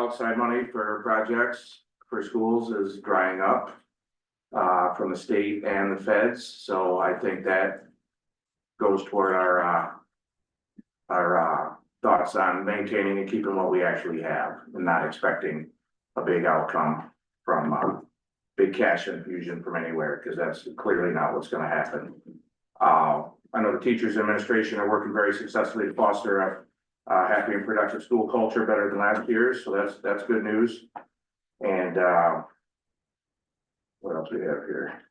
outside money for projects for schools is drying up from the state and the feds, so I think that goes toward our thoughts on maintaining and keeping what we actually have and not expecting a big outcome from big cash infusion from anywhere, because that's clearly not what's gonna happen. I know the teachers and administration are working very successfully to foster a happy and productive school culture better than last year's, so that's good news. And what else we have here?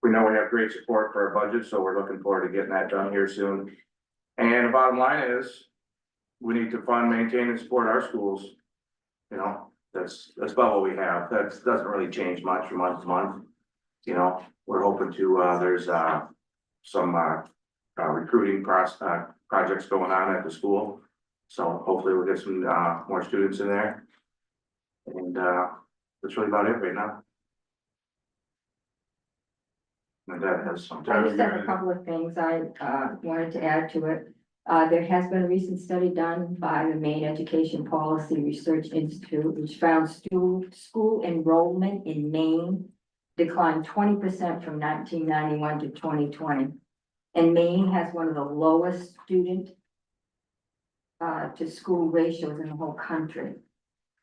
We know we have great support for our budget, so we're looking forward to getting that done here soon. And the bottom line is, we need to fund, maintain, and support our schools. You know, that's about what we have. That doesn't really change much from month to month. You know, we're hoping to, there's some recruiting projects going on at the school. So hopefully we'll get some more students in there. And that's really about it right now. My dad has some. I just have a couple of things I wanted to add to it. There has been a recent study done by the Maine Education Policy Research Institute, which found school enrollment in Maine declined 20% from 1991 to 2020. And Maine has one of the lowest student to school ratios in the whole country.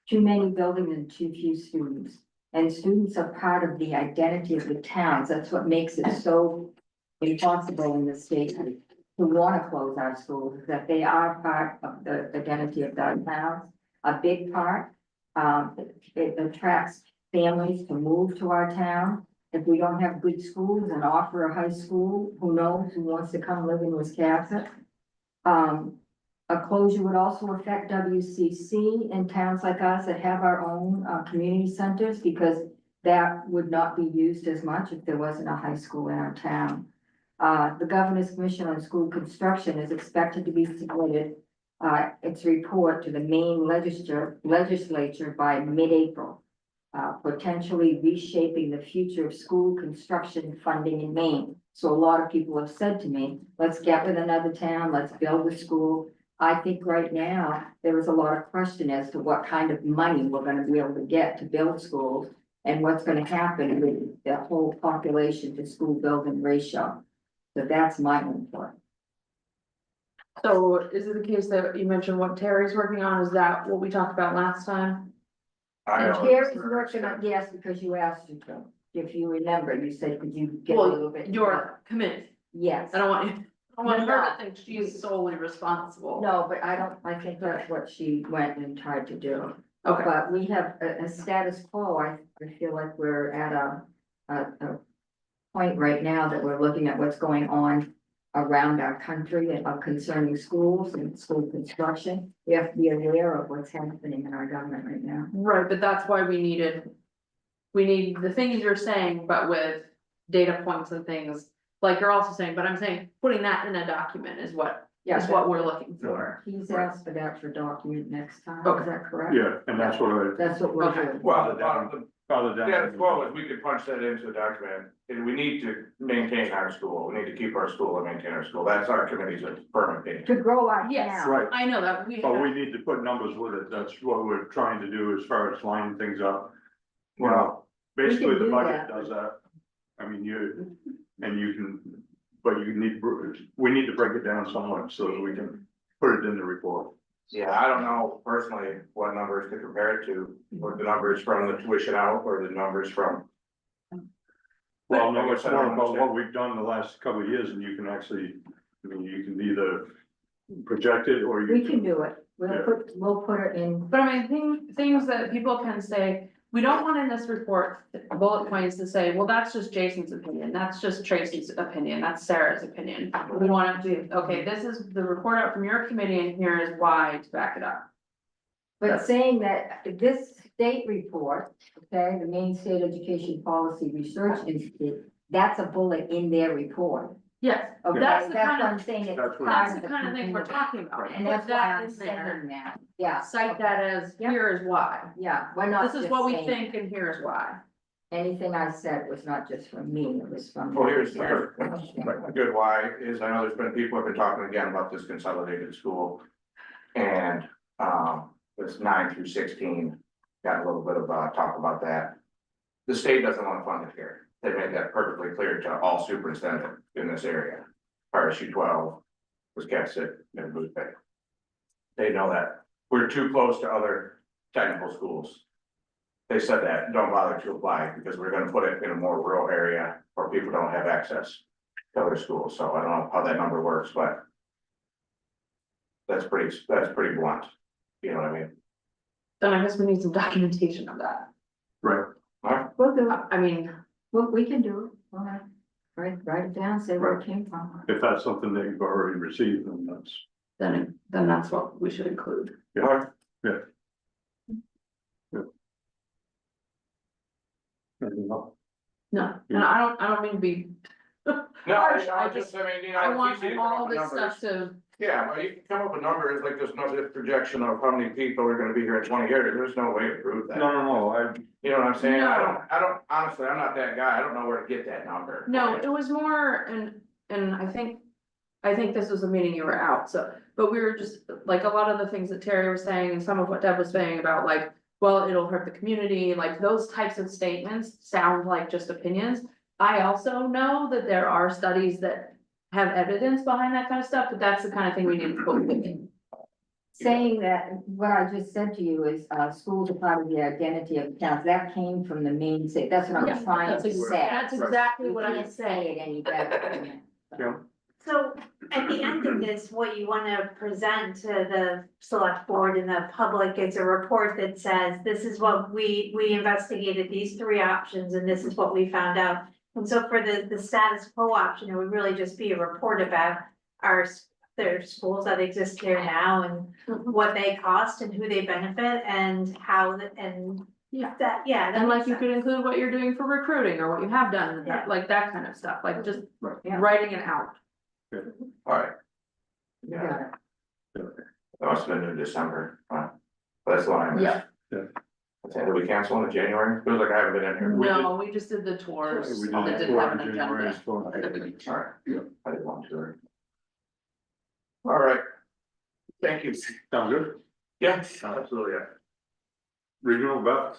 Too many buildings and too few students. And students are part of the identity of the towns. That's what makes it so impossible in the state to want to close our schools, is that they are part of the identity of our towns, a big part. It attracts families to move to our town. If we don't have good schools and offer a high school, who knows who wants to come live in Wisconsin? A closure would also affect WCC in towns like us that have our own community centers, because that would not be used as much if there wasn't a high school in our town. The Governor's Commission on School Construction is expected to be submitted its report to the Maine legislature by mid-April, potentially reshaping the future of school construction funding in Maine. So a lot of people have said to me, let's get with another town, let's build a school. I think right now, there is a lot of question as to what kind of money we're gonna be able to get to build schools and what's gonna happen with the whole population to school building ratio. So that's my input. So is it the case that you mentioned what Terry's working on? Is that what we talked about last time? And Terry's working on, yes, because you asked her to. If you remember, you said, could you get a little bit? Your committee. Yes. I don't want you, I want No, her no. to think she's solely responsible. No, but I think that's what she went and tried to do. Okay, But we have a status quo. I feel like we're at a point right now that we're looking at what's going on around our country and concerning schools and school construction. We have to be aware of what's happening in our government right now. right, but that's why we need the things you're saying, but with data points and things. Like you're also saying, but I'm saying, putting that in a document is what we're looking for. He's asked for that for document next time. Okay. Is that correct? Yeah, and that's what That's what we're Okay. doing. Well, farther down. yeah, well, if we could punch that into a document, and we need to maintain our school, we need to keep our school and maintain our school, that's our committee's permanent thing. To grow our Yes. town. Right, I know that but we need to put numbers with it, that's what we're trying to do as far as lining things up. Well, Basically, the do budget that. does that. I mean, but we need to break it down somewhat so that we can put it in the report. yeah, I don't know personally what numbers to compare it to, or the numbers from the tuition out, or the numbers from. Well, no, I it's guess I more don't about understand. what we've done the last couple of years, and you can actually, I mean, you can either project it or you. We can do it. Yeah. We'll put it in. But I mean, things that people can say, we don't want in this report bullet points to say, well, that's just Jason's opinion, that's just Tracy's opinion, that's Sarah's opinion. We want to do, okay, this is the report out from your committee and here is why to back it up. But saying that this state report, okay, the Maine State Education Policy Research Institute, that's a bullet in their report. Yes, Okay, That's the that's kind what of- I'm saying. It's That's what- part that's of the kind of thing we're continuum. talking about. And Put that's why that I'm in there. saying that. Yeah. Cite that as, Yeah. here is why. Yeah, we're not This is just what we saying- think and here is why. Anything I said was not just from me, it was from. Well, here's a good why is, I know there's been people who have been talking again about this consolidated school. And, It's 9 through 16, got a little bit of talk about that. The state doesn't want to fund it here, they made that perfectly clear to all superintendents in this area. RSU 12, Wisconsin, and Booth Bay. They know that, we're too close to other technical schools. They said that, don't bother to apply, because we're gonna put it in a more rural area where people don't have access to other schools, so I don't know how that number works, but. That's pretty blunt, you know what I mean? Then I guess we need some documentation of that. Right, We'll do it. I mean, We can do it. All right. Write it down, say where it came from. if that's something that you've already received, then that's, then that's what we should include. yeah, anything else? No, and I don't mean to be, No, Harsh, I I just, I mean, you know. I it's want easy to come up all with this numbers. stuff to, Yeah, but you can come up with numbers like this, this projection of how many people are gonna be here in 20 years, there's no way to prove that. No, You know what I'm saying? No. I don't, honestly, I'm not that guy, I don't know where to get that number. no, it was more, and I think this was a meeting you were out, so, but we were just, like, a lot of the things that Terry was saying and some of what Deb was saying about like, well, it'll hurt the community, like those types of statements sound like just opinions. I also know that there are studies that have evidence behind that kind of stuff, but that's the kind of thing we need to put in. Saying that, what I just said to you is, schools are part of the identity of towns, that came from the main state, that's what Yeah, I'm trying That's to say. that's exactly You what I'm can't say saying. it any better than that. Yeah. So at the end of this, what you wanna present to the select board and the public is a report that says, this is what we investigated these 3 options and this is what we found out. And so for the status quo option, it would really just be a report about their schools that exist here now and what they cost and who they benefit and how, and Yeah. that, yeah. that And like makes you could sense. include what you're doing for recruiting or what you have done, in the Yeah. past, like that kind of stuff, like just Right. Yeah. writing it out. Alright, You yeah, got it. that must have been in December, but that's the one I missed. Yeah. Did we cancel in January? Feels like I haven't been in here. No, we just did the tours. We that did didn't the have tour an in January, agenda. so- Alright, Yeah. I did one tour. Alright. Thank you. Sound good? Yeah, absolutely, yeah. Regional Beth?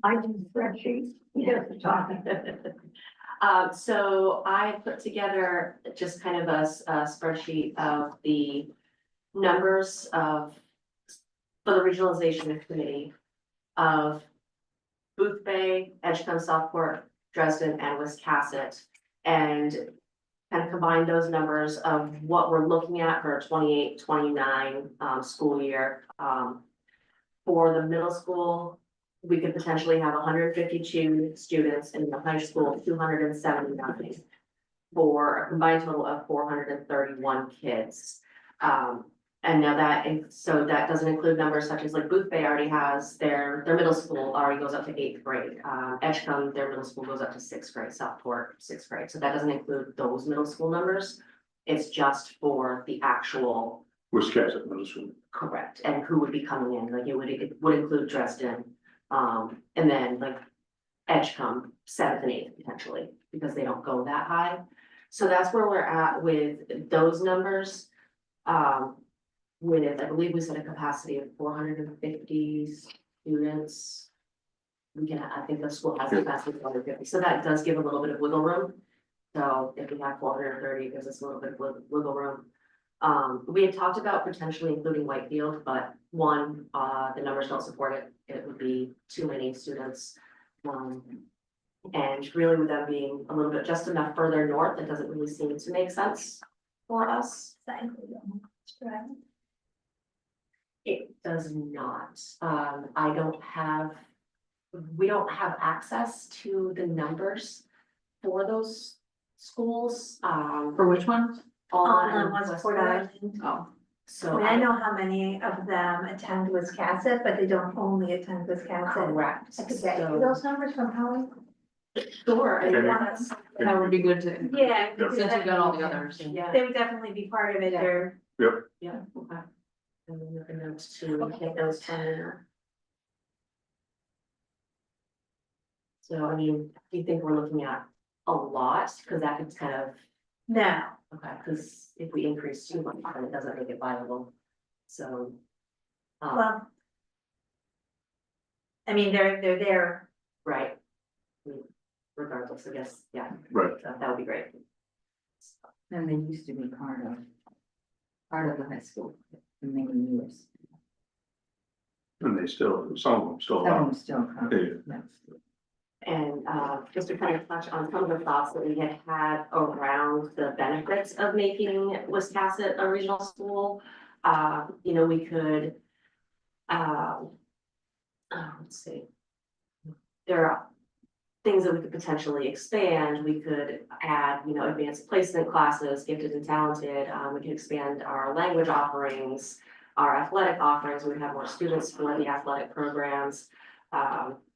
I do spreadsheets, you have to talk. So I put together just kind of a spreadsheet of the numbers of, for the regionalization committee of Booth Bay, Edgecombe, Southport, Dresden, and Wiscasset. And kind of combine those numbers of what we're looking at for 28-29 school year. For the middle school, we could potentially have 152 students, and in the high school, 279. For a combined total of 431 kids. And now so that doesn't include numbers such as like Booth Bay already has their middle school already goes up to 8th grade. Edgecombe, their middle school goes up to 6th grade, Southport, 6th grade, so that doesn't include those middle school numbers. It's just for the actual Wisconsin Middle School. correct, and who would be coming in, like it would include Dresden. And then like Edgecombe, 7th and 8th potentially, because they don't go that high. So that's where we're at with those numbers. With, I believe we set a capacity of 450 students. I think the school has a capacity of 450, so that does give a little bit of wiggle room. So if we have 430, it gives us a little bit of wiggle room. We had talked about potentially including Whitefield, but one, the numbers don't support it. It would be too many students. And really with them being a little bit just enough further north, it doesn't really seem to make sense for us. That includes them, correct? It does not. We don't have access to the numbers for those schools, For which one? on Westport Westport. Island. Oh, So I know how many of them attend Wiscasset, but they don't only attend Wiscasset. correct. I could get you So- those numbers from Holly. Sure. I mean, Okay. that's- that would be good to, Yeah. since you got all the others. Yeah, They would definitely be part of it, or yeah, okay. And then make a note to take those 10 in. So I mean, do you think we're looking at a lot? Cause that could kind of, no, Okay, because if we increase too much, then it doesn't make it viable, so. Well. I mean, they're there, Right. Regardless, I guess, yeah, Right. that would be great. And they used to be part of the high school for many years. And they still, some of them still Some of are. them still come. Yeah. And just to kind of touch on some of the thoughts that we had had around the benefits of making Wiscasset a regional school. You know, we could, let's see. There are things that we could potentially expand. We could add, you know, advanced placement classes, gifted and talented. We could expand our language offerings, our athletic offerings. We would have more students for the athletic programs.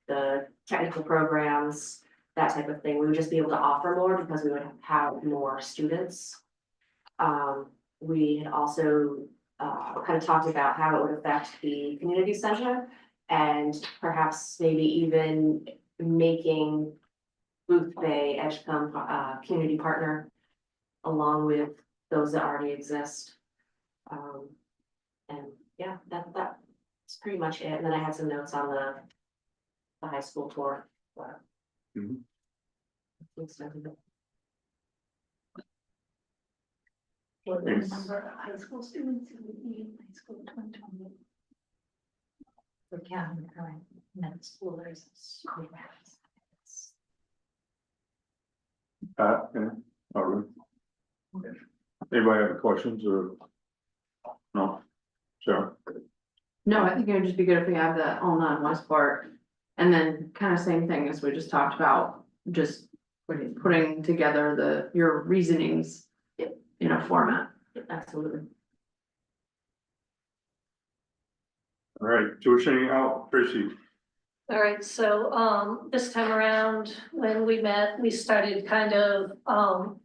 The technical programs, that type of thing, we would just be able to offer more because we would have more students. We had also kind of talked about how it would affect the community center and perhaps maybe even making Booth Bay Edgecombe community partner along with those that already exist. And yeah, that's pretty much it. And then I had some notes on the high school tour. But Mhm. what the Thanks. number of high school students who would be in high school 2020. For county current middle schoolers. Yeah, all right. Anybody have any questions or? No? Sure. No, I think it would just be good if we have the all non-Westport. And then kind of same thing as we just talked about, just putting together your reasonings in a format. Absolutely. All right, tuitioning out, Tracy. All right, so, this time around, when we met, we started kind of,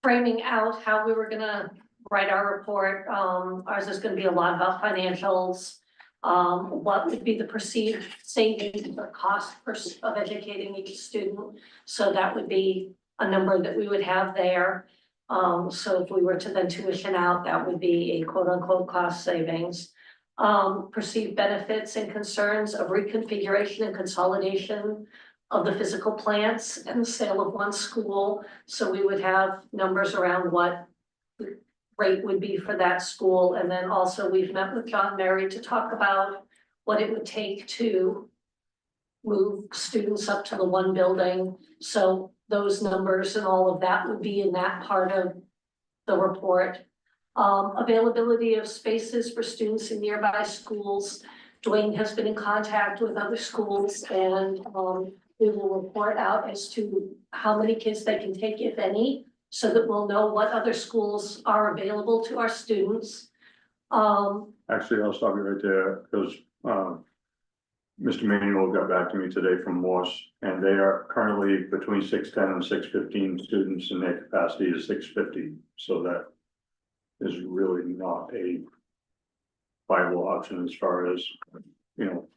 framing out how we were gonna write our report. Ours is gonna be a lot about financials. What would be the perceived savings or cost of educating each student? So that would be a number that we would have there. So if we were to then tuition out, that would be a quote unquote cost savings. Perceived benefits and concerns of reconfiguration and consolidation of the physical plants and the sale of one school. So we would have numbers around what the rate would be for that school. And then also we've met with John Mary to talk about what it would take to move students up to the one building. So those numbers and all of that would be in that part of the report. Availability of spaces for students in nearby schools. Dwayne has been in contact with other schools and we will report out as to how many kids they can take, if any, so that we'll know what other schools are available to our students. Actually, I'll stop you right there, because, Mr. Manuel got back to me today from Morse, and they are currently between 610 and 615 students, and their capacity is 650, so that is really not a viable option as far as, you know,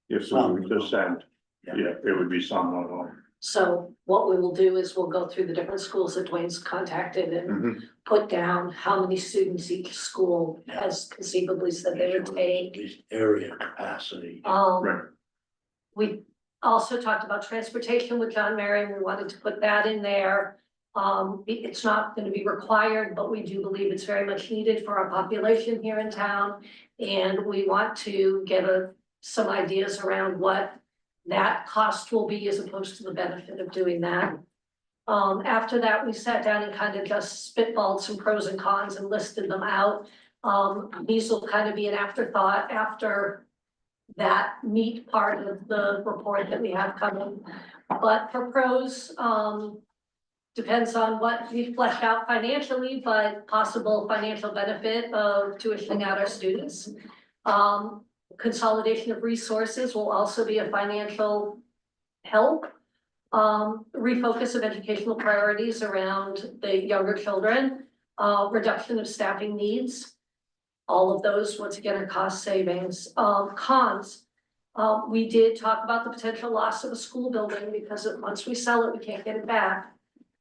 if we just send, yeah, it would be some, not all. So what we will do is we'll go through the different schools that Dwayne's contacted and Mhm. put down how many students each school has conceivably said they would take. At least area capacity. Right. We also talked about transportation with John Mary, and we wanted to put that in there. It's not gonna be required, but we do believe it's very much needed for our population here in town. And we want to get some ideas around what that cost will be as opposed to the benefit of doing that. After that, we sat down and kind of just spitballed some pros and cons and listed them out. These will kind of be an afterthought after that meat part of the report that we have coming. But for pros, depends on what we flesh out financially, but possible financial benefit of tuitioning out our students. Consolidation of resources will also be a financial help. Refocus of educational priorities around the younger children, reduction of staffing needs. All of those, once again, are cost savings. Cons, we did talk about the potential loss of a school building because once we sell it, we can't get it back.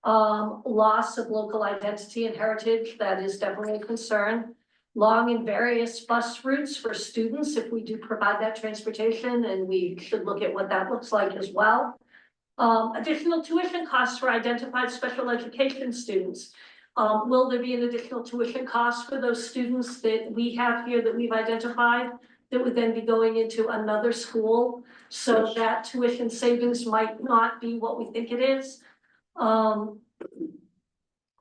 Loss of local identity and heritage, that is definitely a concern. Long and various bus routes for students, if we do provide that transportation, and we should look at what that looks like as well. Additional tuition costs for identified special education students. Will there be an additional tuition cost for those students that we have here that we've identified that would then be going into another school? So Yes. that tuition savings might not be what we think it is.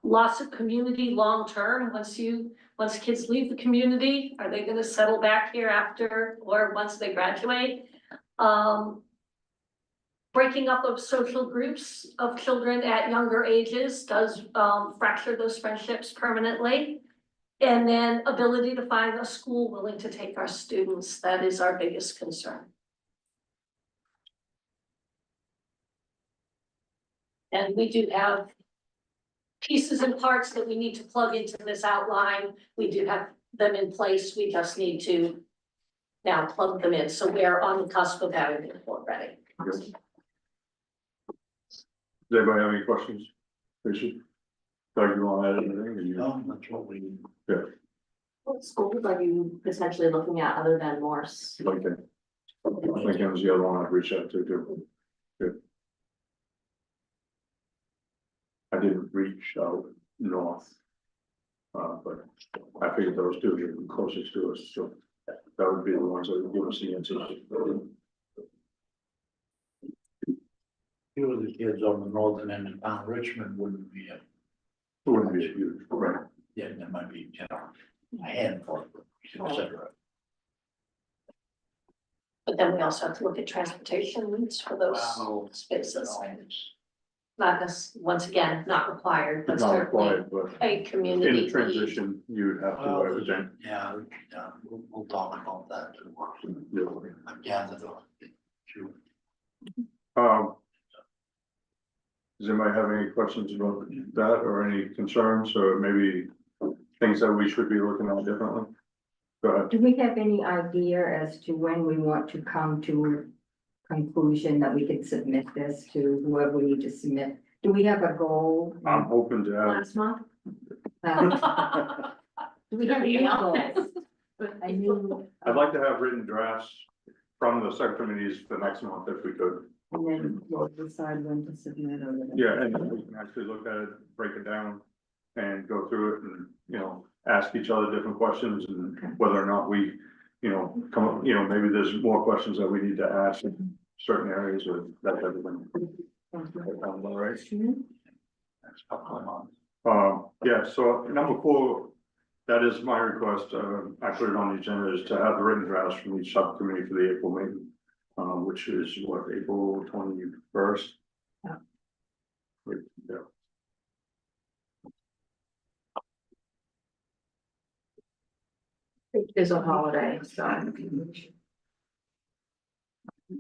Loss of community long-term, once kids leave the community, are they gonna settle back here after, or once they graduate? Breaking up of social groups of children at younger ages does fracture those friendships permanently. And then ability to find a school willing to take our students, that is our biggest concern. And we do have pieces and parts that we need to plug into this outline. We do have them in place, we just need to now plug them in, so we are on the cusp of having the report ready. Does anybody have any questions? Tracy? Doug, you want to add anything? Or you- No, that's what we. What schools are you potentially looking at other than Morse? Lincoln. Lincoln was the other one I've reached out to too. Good. I didn't reach out north. But I figured those two are the closest to us, so that would be the ones that would give us the answers. Few of the kids on the northern end of town, Richmond wouldn't be a, It wouldn't be huge, right? yeah, there might be, a handful, et cetera. But then we also have to look at transportation routes for those Wow. spaces. Not as, once again, not required, but It's not certainly required, but a in community the need. transition, you would have to, I would think. Yeah, we'll talk about that too. I've gathered a few. Does anybody have any questions about that or any concerns or maybe things that we should be looking at differently? Go ahead. Do we have any idea as to when we want to come to a conclusion that we could submit this to whoever we need to submit? Do we have a goal? I'm hoping to have, Last month? Do we have any goals? I knew, I'd like to have written drafts from the subcommittees for next month if we could. and then we'll decide when to submit or whatever. Yeah, and we can actually look at it, break it down and go through it and, ask each other different questions and whether or not we, come up, maybe there's more questions that we need to ask in certain areas or that type of thing. All right. Next couple of months. Yeah, so number 4, that is my request, I put it on the agenda, is to have the written drafts from each subcommittee for the April meeting. Which is what, April 21st? Yeah. Yeah. It is a holiday, so.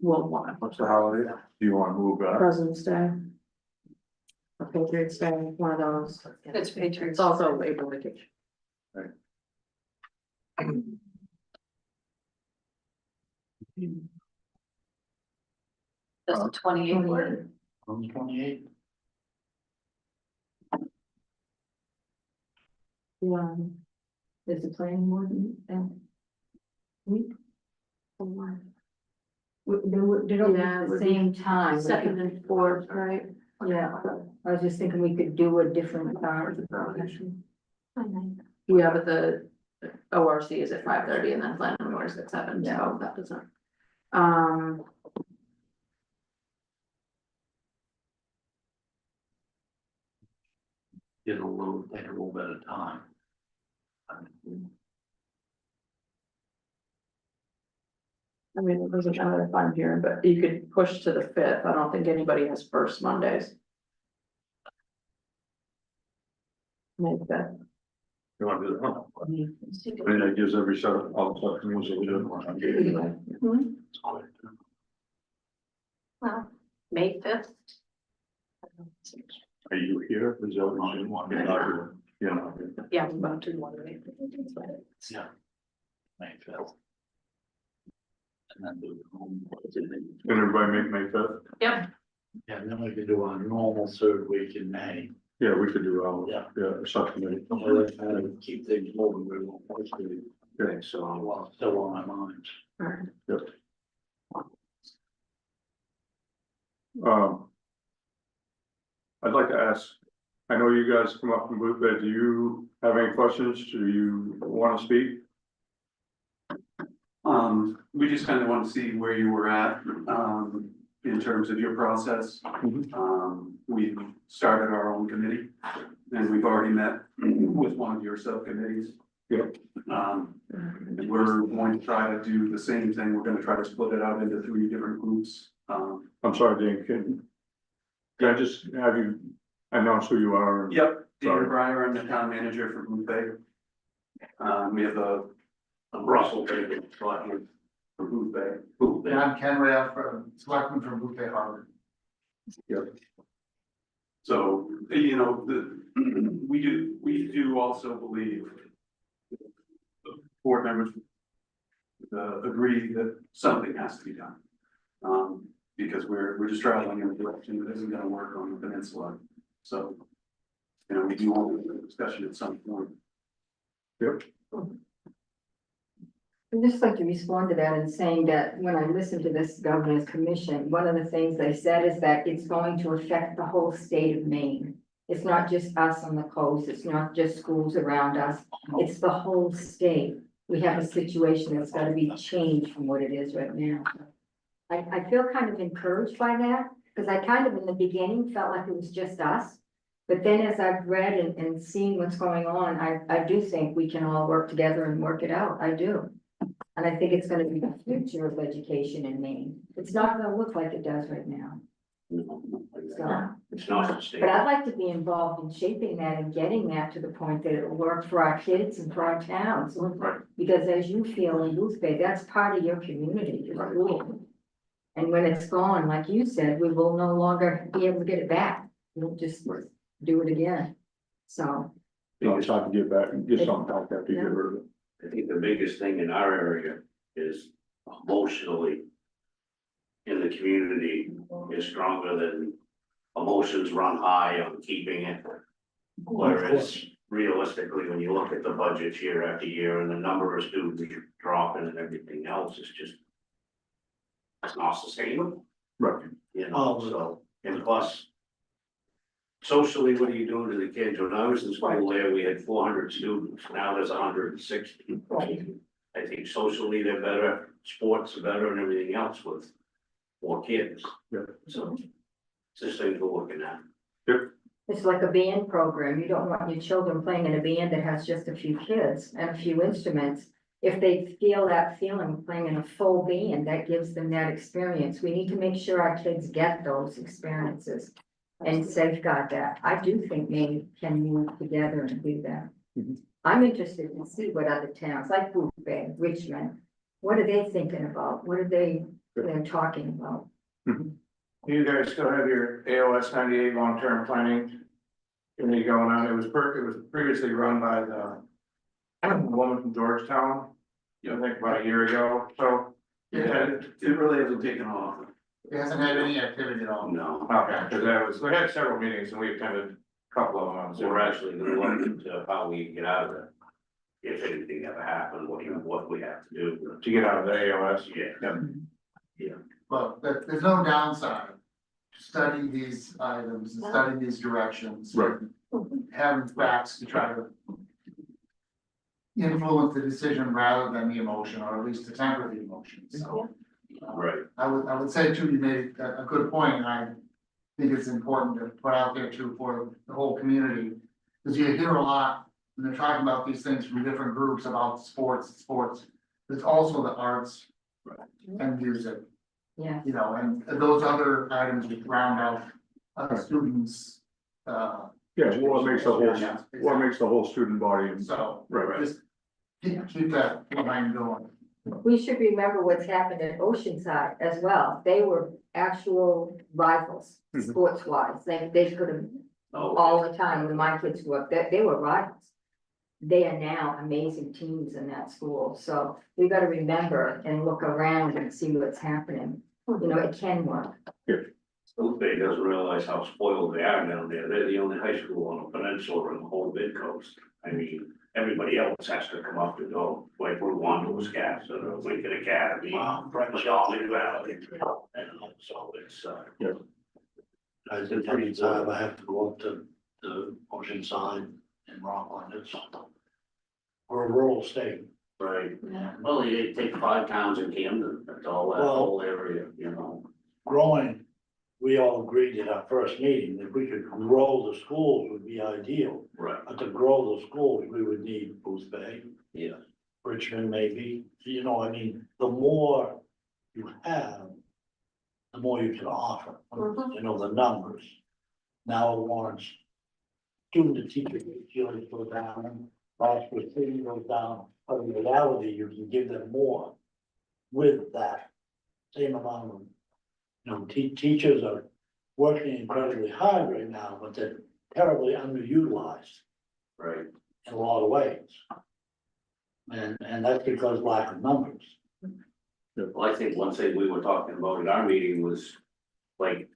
We'll want What's the holiday? Do you want to move that? President's Day. Or Patriots Day, one of those. It's Patriots. It's also April vacation. Does the 28th work? On the 28th. Yeah. There's a planning board meeting, week? Or what? They don't meet Yeah, it at the would be same time. Second and fourth, right? Yeah, I was just thinking we could do a different time. Yeah, but the ORC is at 5:30 and then planning board is at 7, so that doesn't. Take a little bit of time. I mean, it doesn't matter if I'm here, but you could push to the 5th. I don't think anybody has first Mondays. Maybe that. You want to do that? I mean, that gives every set of, all the subcommittees that we do. Anyway. It's quick. Well, May 5th. Are you here? Is that what you want? You're not here. You're not here. Yeah, I'm about to one. Yeah. May 5th. And then do the home. Can everybody make May 5th? Yep. Yeah, and then we could do our normal third week in May. Yeah, we could do our, Yeah. subcommittee. Or kind of keep things moving, we won't push it. Okay, so, Well, still on my mind. Um. I'd like to ask, I know you guys come up from Blue Bay, do you have any questions? Do you want to speak? We just kind of want to see where you were at, in terms of your process. We started our own committee, and we've already met with one of your subcommittees. Yep. We're going to try to do the same thing, we're gonna try to split it out into 3 different groups. I'm sorry, Dan, can I just have you announce who you are? Yep, Sorry. David Breyer, I'm the town manager for Blue Bay. We have a Russell Baker, selectman for Blue Bay. Blue Bay. I'm Ken Raff, selectman from Bouquet Harbor. So, you know, we do also believe board members agree that something has to be done. Because we're just traveling in a direction that isn't gonna work on the peninsula. So, you know, we do want the discussion at some point. I'd just like to respond to that and saying that when I listened to this governor's commission, one of the things they said is that it's going to affect the whole state of Maine. It's not just us on the coast, it's not just schools around us, it's the whole state. We have a situation that's gotta be changed from what it is right now. I feel kind of encouraged by that, because I kind of in the beginning felt like it was just us. But then as I've read and seen what's going on, I do think we can all work together and work it out, I do. And I think it's gonna be the future of education in Maine. It's not gonna look like it does right now. So, It's not but sustainable. I'd like to be involved in shaping that and getting that to the point that it'll work for our kids and for our towns. Because as you feel in Booth Bay, that's part of your community, your school. And when it's gone, like you said, we will no longer be able to get it back. We'll just do it again. So, It's hard to get back, get something back after you get rid of it. I think the biggest thing in our area is emotionally in the community is stronger than emotions run high on keeping it. Whereas realistically, when you look at the budgets year after year and the number of students dropping and everything else, it's just, it's not sustainable, Right. you know, so, and plus socially, what are you doing to the kids? When I was in school there, we had 400 students, now there's 160. I think socially they're better, sports are better and everything else with more kids. Yeah. So it's just things we're looking at. it's like a band program. You don't want your children playing in a band that has just a few kids and a few instruments. If they feel that feeling of playing in a full band, that gives them that experience. We need to make sure our kids get those experiences and safeguard that. I do think Maine can move together and do that. Mhm. I'm interested to see what other towns like Booth Bay, Richmond, what are they thinking about? What are they're talking about? you guys still have your AOS 98 long-term planning committee going on. It was previously run by the woman from Georgetown, I think about a year ago, so. Yeah, it really hasn't taken off. It hasn't had any activity at all. No, Okay, because we had several meetings and we attended a couple of them. so we're actually gonna look into how we can get out of it. If anything ever happened, what we have to do. To get out of the AOS. Yeah. But there's no downside to studying these items and studying these directions. Right. Having facts to try to influence the decision rather than the emotion, or at least to temper the emotion, so. Right. I would say too, you made a good point, and I think it's important to put out there too for the whole community. Because you hear a lot, when they're talking about these things from different groups about sports, there's also the arts and music, Yeah, you know, and those other items would round out students. Yeah, what makes the whole student body, So, right, just keep that line going. we should remember what's happened at Oceanside as well. They were actual rivals, Mhm. sports wise. They could have Oh, all the time when my kids grew up, they were rivals. They are now amazing teams in that school, so we gotta remember and look around and see what's happening. You know, it can work. Booth Bay doesn't realize how spoiled they are down there. They're the only high school on the peninsula and the whole mid coast. I mean, everybody else has to come up to go, like Route 1 to Wisconsin or Lincoln Academy. Charlotte Valley. And so it's, I think every time I have to go up to the Oceanside in Rockland, it's. We're a rural state. right. Well, they take 5 towns in Camden, that's all that Well- whole area, you know. Growing, we all agreed at our first meeting that we could grow the schools would be ideal. Right. But to grow the schools, we would need Booth Bay, Yeah. Richmond maybe, you know, I mean, the more you have. The more you can offer, you know, the numbers. Now it warrants. Student to teacher ratios go down, class per student goes down, but in reality, you can give them more. With that same amount of. You know, teachers are working incredibly hard right now, but they're terribly underutilized Right. in a lot of ways. And that's because lack of numbers. Well, I think one thing we were talking about at our meeting was, like,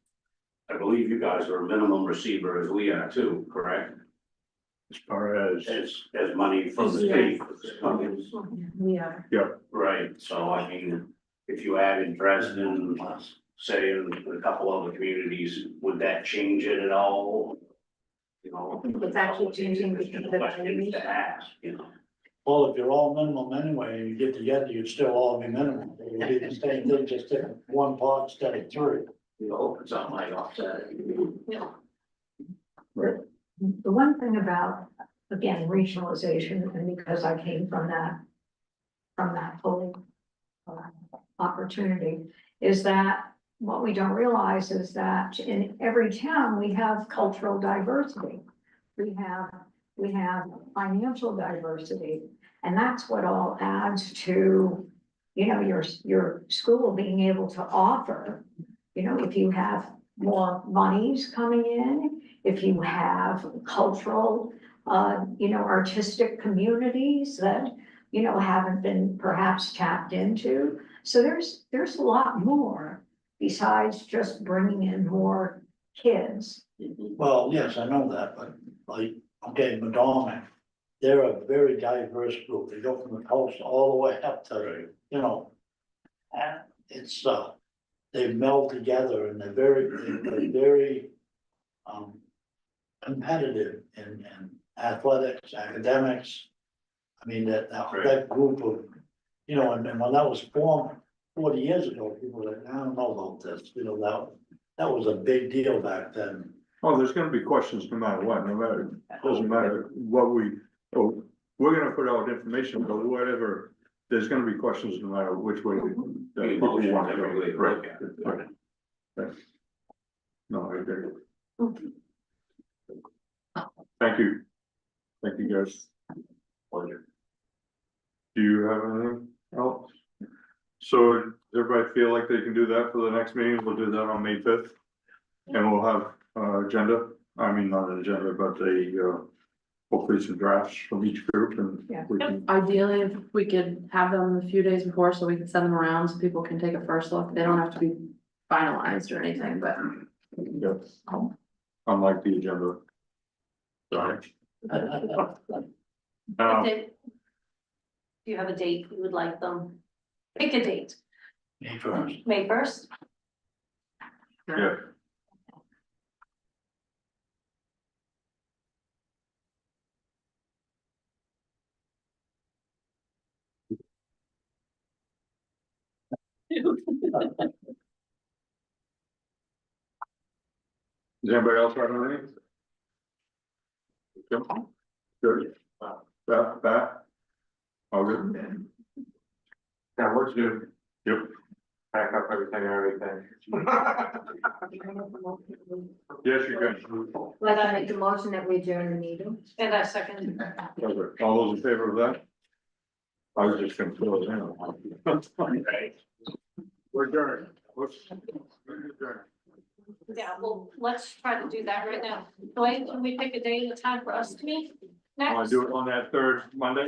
I believe you guys are a minimum receiver as we are too, correct? As far as, As money from the state. We are. Right, so I mean, if you added Dresden, say, and a couple other communities, would that change it at all? You know? It's actually changing because of the Questions to ask, you know? Well, if you're all minimum anyway, and you get together, you'd still all be minimum. It would be the same thing, just in one pot instead of 3. You know, something like offset. The one thing about, again, regionalization, and because I came from that whole opportunity, is that what we don't realize is that in every town, we have cultural diversity. We have financial diversity, and that's what all adds to, you know, your school being able to offer. You know, if you have more monies coming in, if you have cultural, you know, artistic communities that, you know, haven't been perhaps tapped into. So there's a lot more besides just bringing in more kids. Well, yes, I know that, but like, okay, Madonna, they're a very diverse group. They go from the coast all the way up to, you know. And it's, they meld together and they're very, competitive in athletics, academics. I mean, that group of, you know, and when that was formed 40 years ago, people were like, I don't know about this, you know, that was a big deal back then. oh, there's gonna be questions no matter what, doesn't matter what we're gonna put out information, but whatever, there's gonna be questions no matter which way. that people want to go. Right. Right. No, I agree. Thank you. Thank you, guys. Pleasure. Do you have anything else? So does everybody feel like they can do that for the next meeting? We'll do that on May 5th. And we'll have agenda, I mean, not an agenda, but hopefully some drafts from each group and. Yeah. we can- Ideally, if we could have them a few days before, so we can send them around, so people can take a first look, they don't have to be finalized or anything, but. Yes. Unlike the agenda. Sorry. Do you have a date you would like them? Pick a date, May 1st. May 1st? Yeah. Does anybody else have anything? Jim? Good. Beth? All good? That works good. Yep. Pack up everything and everything. Yes, you can. Let's make the motion that we adjourn the meeting. And I second. Okay. All those in favor of that? I was just gonna throw it in. We're adjourned. We're adjourned. Yeah, well, let's try to do that right now. Wait, can we pick a day and a time for us to meet? Want Next. to do it on that third Monday?